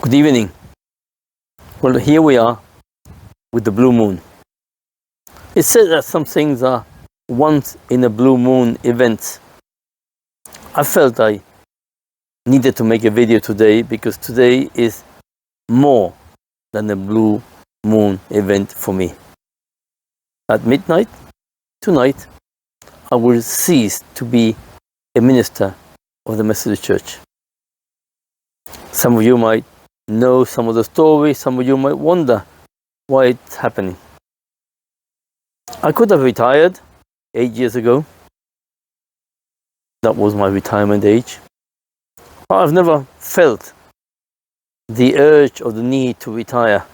Good evening. Well, here we are with the blue moon. It says that some things are once in a blue moon events. I felt I needed to make a video today because today is more than a blue moon event for me. At midnight, tonight, I will cease to be a minister of the Methodist Church. Some of you might know some of the story, some of you might wonder why it's happening. I could have retired 8 years ago. That was my retirement age. But I've never felt the urge or the need to retire.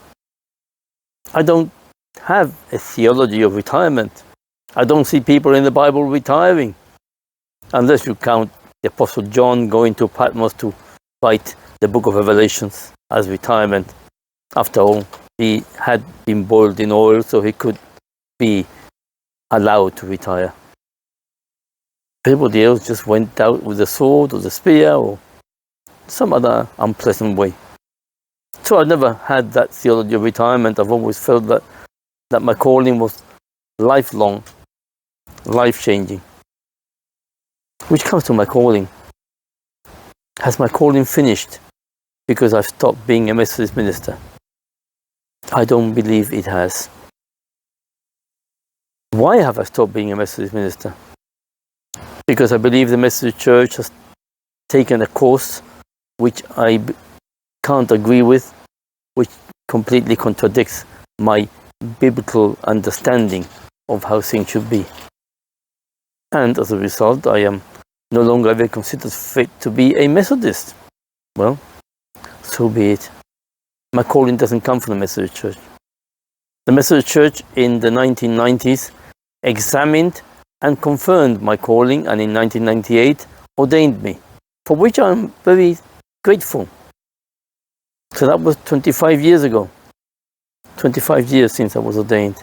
I don't have a theology of retirement. I don't see people in the Bible retiring, unless you count the Apostle John going to Patmos to write the book of Revelations as retirement. After all, he had been boiled in oil, so he could be allowed to retire. Everybody else just went out with the sword or the spear or some other unpleasant way. So I've never had that theology of retirement. I've always felt that my calling was lifelong, life-changing. Which comes to my calling. Has my calling finished because I've stopped being a Methodist minister? I don't believe it has. Why have I stopped being a Methodist minister? Because I believe the Methodist Church has taken a course which I can't agree with, which completely contradicts my biblical understanding of how things should be. And as a result, I am no longer ever considered fit to be a Methodist. Well, so be it. My calling doesn't come from the Methodist Church. The Methodist Church in the 1990s examined and confirmed my calling, and in 1998 ordained me, for which I'm very grateful. So that was 25 years ago. 25 years since I was ordained.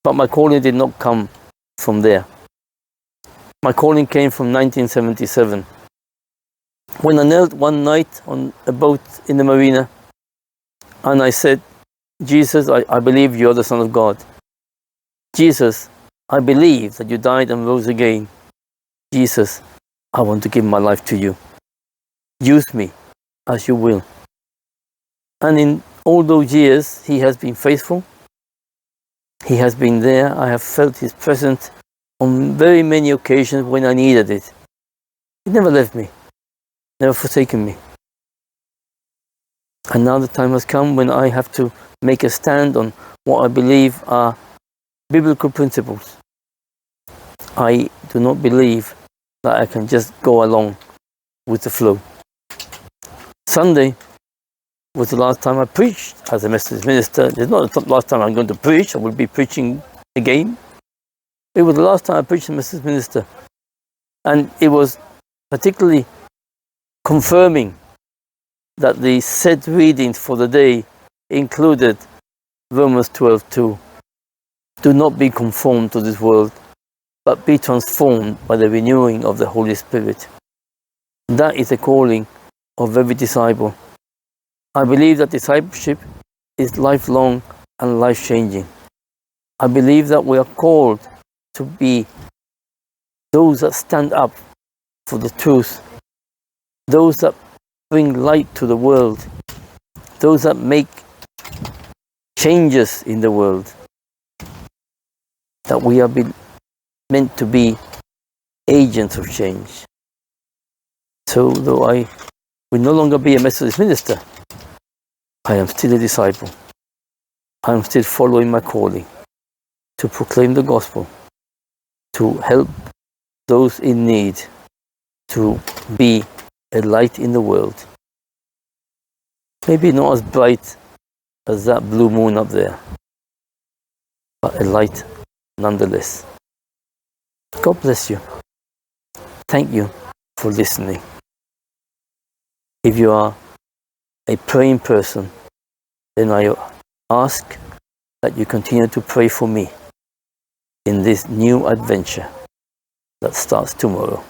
But my calling did not come from there. My calling came from 1977, when I knelt one night on a boat in the marina and I said, Jesus, I believe you are the Son of God. Jesus, I believe that you died and rose again. Jesus, I want to give my life to you. Use me as you will. And in all those years, he has been faithful. He has been there. I have felt his presence on very many occasions when I needed it. He never left me, never forsaken me. And now the time has come when I have to make a stand on what I believe are biblical principles. I do not believe that I can just go along with the flow. Sunday was the last time I preached as a Methodist minister. It's not the last time I'm going to preach. I will be preaching again. It was the last time I preached as a Methodist minister. And it was particularly confirming that the set readings for the day included Romans 12:2. Do not be conformed to this world, but be transformed by the renewing of the Holy Spirit. That is the calling of every disciple. I believe that discipleship is lifelong and life-changing. I believe that we are called to be those that stand up for the truth, those that bring light to the world, those that make changes in the world, that we are meant to be agents of change. So though I will no longer be a Methodist minister, I am still a disciple. I am still following my calling to proclaim the gospel, to help those in need, to be a light in the world. Maybe not as bright as that blue moon up there, but a light nonetheless. God bless you. Thank you for listening. If you are a praying person, then I ask that you continue to pray for me in this new adventure that starts tomorrow.